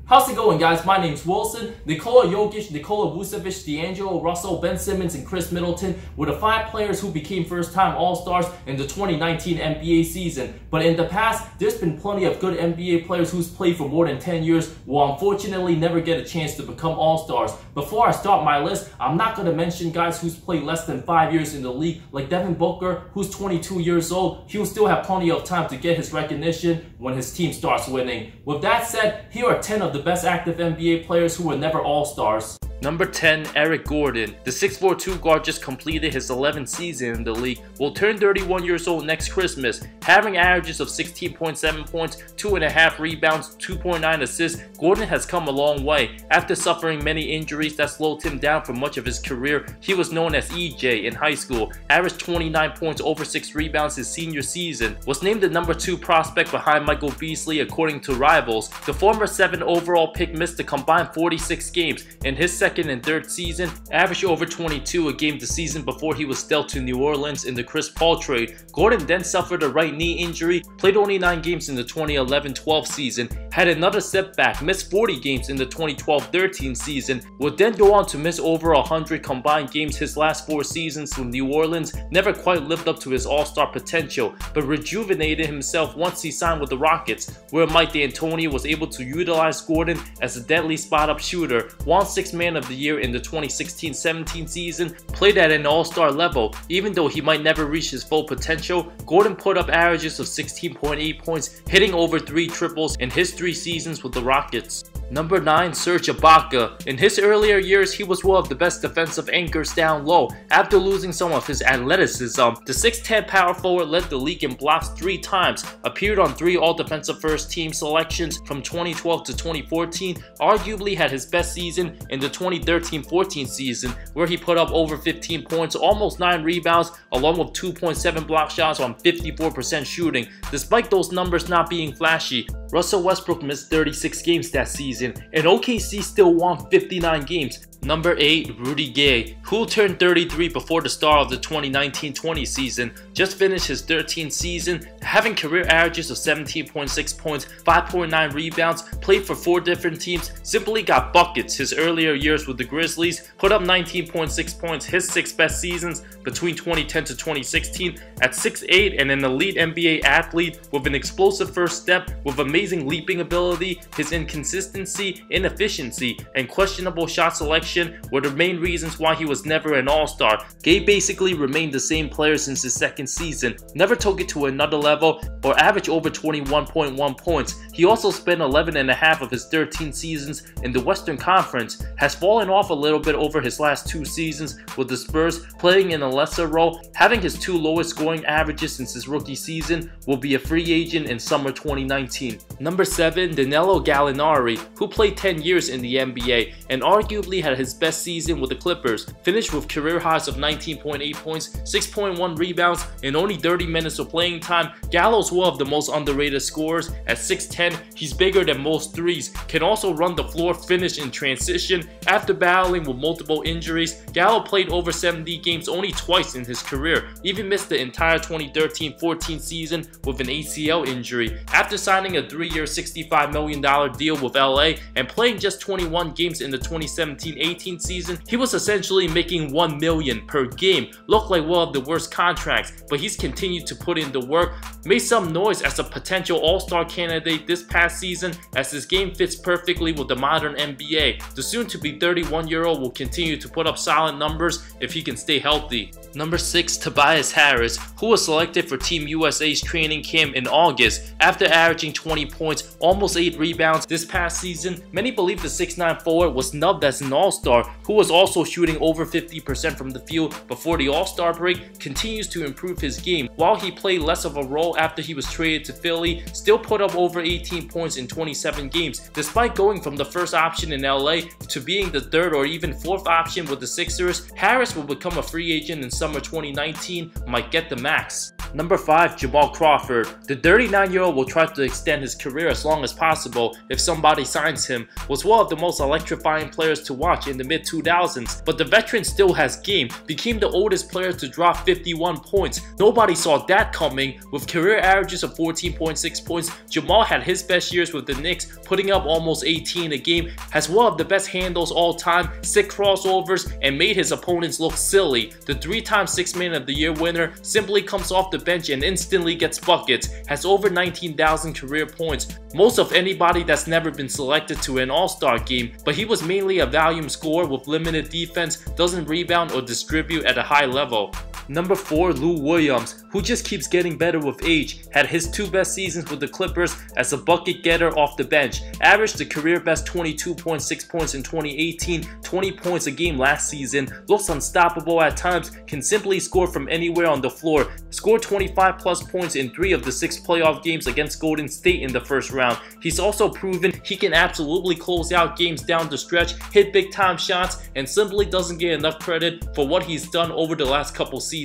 How's it going, guys? My name's Wilson. Nikola Jokic, Nikola Vucevic, D'Angelo Russell, Ben Simmons, and Chris Middleton were the 5 players who became first-time All-Stars in the 2019 NBA season. But in the past, there's been plenty of good NBA players who's played for more than 10 years who unfortunately never get a chance to become All-Stars. Before I start my list, I'm not going to mention guys who's played less than 5 years in the league, like Devin Booker, who's 22 years old. He'll still have plenty of time to get his recognition when his team starts winning. With that said, here are 10 of the best active NBA players who were never All-Stars. Number 10, Eric Gordon. The 6'4" guard just completed his 11th season in the league, will turn 31 years old next Christmas. Having averages of 16.7 points, 2.5 rebounds, 2.9 assists, Gordon has come a long way. After suffering many injuries that slowed him down for much of his career, he was known as EJ in high school, averaged 29 points over 6 rebounds his senior season, was named the number 2 prospect behind Michael Beasley according to Rivals. The former 7 overall pick missed a combined 46 games in his second and third season, averaged over 22 a game the season before he was dealt to New Orleans in the Chris Paul trade. Gordon then suffered a right knee injury, played only 9 games in the 2011-12 season, had another setback, missed 40 games in the 2012-13 season, would then go on to miss over 100 combined games his last 4 seasons with New Orleans, never quite lived up to his all-star potential, but rejuvenated himself once he signed with the Rockets, where Mike D'Antoni was able to utilize Gordon as a deadly spot-up shooter, won 6th Man of the Year in the 2016-17 season, played at an all-star level. Even though he might never reach his full potential, Gordon put up averages of 16.8 points, hitting over 3 triples in his 3 seasons with the Rockets. Number 9, Serge Ibaka. In his earlier years, he was one of the best defensive anchors down low. After losing some of his athleticism, the 6'10" power forward led the league in blocks 3 times, appeared on 3 all-defensive first-team selections from 2012 to 2014, arguably had his best season in the 2013-14 season, where he put up over 15 points, almost 9 rebounds, along with 2.7 block shots on 54% shooting. Despite those numbers not being flashy, Russell Westbrook missed 36 games that season, and OKC still won 59 games. Number 8, Rudy Gay, who turned 33 before the start of the 2019-20 season, just finished his 13th season, having career averages of 17.6 points, 5.9 rebounds, played for 4 different teams, simply got buckets his earlier years with the Grizzlies, put up 19.6 points his 6 best seasons between 2010 to 2016 at 6'8" and an elite NBA athlete with an explosive first step, with amazing leaping ability. His inconsistency, inefficiency, and questionable shot selection were the main reasons why he was never an all-star. Gay basically remained the same player since his 2nd season, never took it to another level or averaged over 21.1 points. He also spent 11.5 of his 13 seasons in the Western Conference, has fallen off a little bit over his last 2 seasons with the Spurs, playing in a lesser role, having his 2 lowest scoring averages since his rookie season, will be a free agent in summer 2019. Number 7, Danilo Gallinari, who played 10 years in the NBA and arguably had his best season with the Clippers, finished with career highs of 19.8 points, 6.1 rebounds, and only 30 minutes of playing time. Gallo's one of the most underrated scorers. At 6'10", he's bigger than most threes, can also run the floor, finish in transition. After battling with multiple injuries, Gallo played over 70 games only twice in his career, even missed the entire 2013-14 season with an ACL injury. After signing a 3-year $65 million deal with LA and playing just 21 games in the 2017-18 season, he was essentially making $1 million per game. Looked like one of the worst contracts, but he's continued to put in the work, made some noise as a potential all-star candidate this past season, as his game fits perfectly with the modern NBA. The soon-to-be 31-year-old will continue to put up solid numbers if he can stay healthy. Number 6, Tobias Harris, who was selected for Team USA's training camp in August after averaging 20 points, almost 8 rebounds this past season. Many believe the 6'9" forward was snubbed as an all-star, who was also shooting over 50% from the field before the all-star break, continues to improve his game. While he played less of a role after he was traded to Philly, still put up over 18 points in 27 games. Despite going from the first option in LA to being the 3rd or even 4th option with the Sixers, Harris will become a free agent in summer 2019, might get the max. Number 5, Jamal Crawford. The 39-year-old will try to extend his career as long as possible if somebody signs him. Was one of the most electrifying players to watch in the mid-2000s, but the veteran still has game, became the oldest player to drop 51 points. Nobody saw that coming. With career averages of 14.6 points, Jamal had his best years with the Knicks, putting up almost 18 a game, has one of the best handles all time, 6 crossovers, and made his opponents look silly. The 3-time 6th Man of the Year winner simply comes off the bench and instantly gets buckets, has over 19,000 career points, most of anybody that's never been selected to an all-star game, but he was mainly a volume scorer with limited defense, doesn't rebound or distribute at a high level. Number 4, Lou Williams, who just keeps getting better with age, had his 2 best seasons with the Clippers as a bucket getter off the bench, averaged a career best 22.6 points in 2018, 20 points a game last season, looks unstoppable at times, can simply score from anywhere on the floor, scored 25 plus points in 3 of the 6 playoff games against Golden State in the first round. He's also proven he can absolutely close out games down the stretch, hit big time shots, and simply doesn't get enough credit for what he's done over the last couple seasons.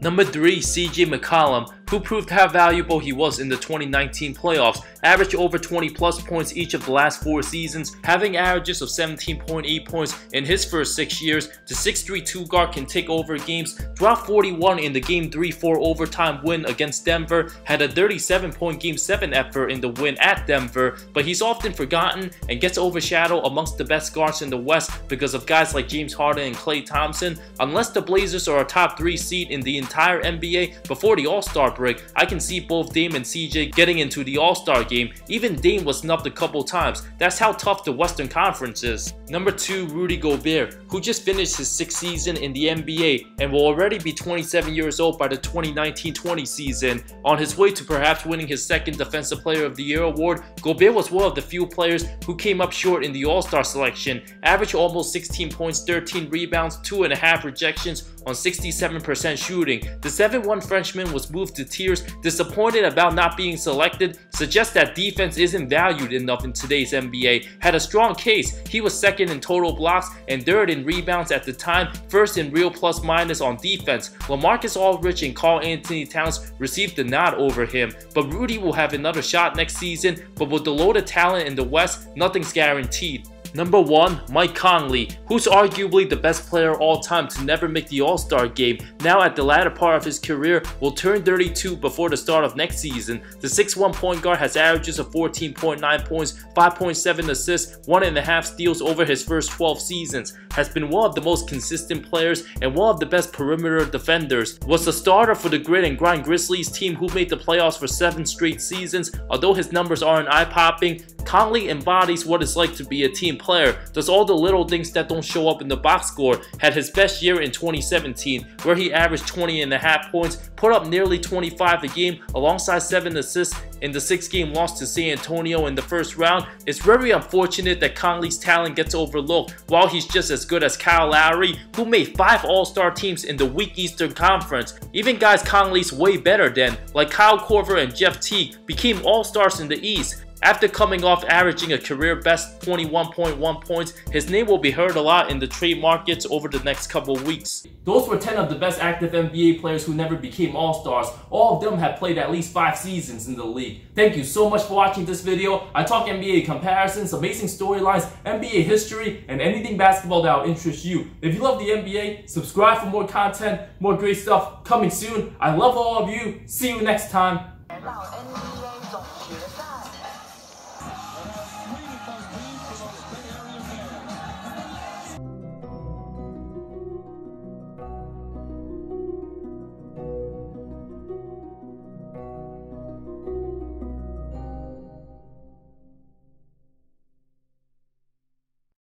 Number 3, CJ McCollum, who proved how valuable he was in the 2019 playoffs, averaged over 20 plus points each of the last 4 seasons, having averages of 17.8 points in his first 6 years. The 6'3" 2 guard can take over games, dropped 41 in the Game 3-4 overtime win against Denver, had a 37-point Game 7 effort in the win at Denver, but he's often forgotten and gets overshadowed amongst the best guards in the West because of guys like James Harden and Klay Thompson. Unless the Blazers are a top 3 seed in the entire NBA before the All-Star break, I can see both Dame and CJ getting into the All-Star game. Even Dame was snubbed a couple times. That's how tough the Western Conference is. Number 2, Rudy Gobert, who just finished his 6th season in the NBA and will already be 27 years old by the 2019-20 season. On his way to perhaps winning his 2nd Defensive Player of the Year award, Gobert was one of the few players who came up short in the All-Star selection, averaged almost 16 points, 13 rebounds, 2.5 rejections on 67% shooting. The 7'1" Frenchman was moved to tears, disappointed about not being selected, suggests that defense isn't valued enough in today's NBA. Had a strong case. He was 2nd in total blocks and 3rd in rebounds at the time, 1st in real plus minus on defense. LaMarcus Aldridge and Karl Anthony Towns received the nod over him, but Rudy will have another shot next season, but with the load of talent in the West, nothing's guaranteed. Number 1, Mike Conley, who's arguably the best player all time to never make the All-Star game. Now at the latter part of his career, will turn 32 before the start of next season. The 6'1" point guard has averages of 14.9 points, 5.7 assists, 1.5 steals over his first 12 seasons. Has been one of the most consistent players and one of the best perimeter defenders. Was the starter for the Grit and Grind Grizzlies team who made the playoffs for 7 straight seasons. Although his numbers aren't eye-popping, Conley embodies what it's like to be a team player, does all the little things that don't show up in the box score. Had his best year in 2017, where he averaged 20.5 points, put up nearly 25 a game, alongside 7 assists in the 6-game loss to San Antonio in the first round. It's very unfortunate that Conley's talent gets overlooked, while he's just as good as Kyle Lowry, who made 5 All-Star teams in the weak Eastern Conference. Even guys Conley's way better than, like Kyle Korver and Jeff Teague, became All-Stars in the East. After coming off averaging a career best 21.1 points, his name will be heard a lot in the trade markets over the next couple weeks. Those were 10 of the best active NBA players who never became All-Stars. All of them have played at least 5 seasons in the league. Thank you so much for watching this video. I talk NBA comparisons, amazing storylines, NBA history, and anything basketball that will interest you. If you love the NBA, subscribe for more content, more great stuff coming soon. I love all of you. See you next time.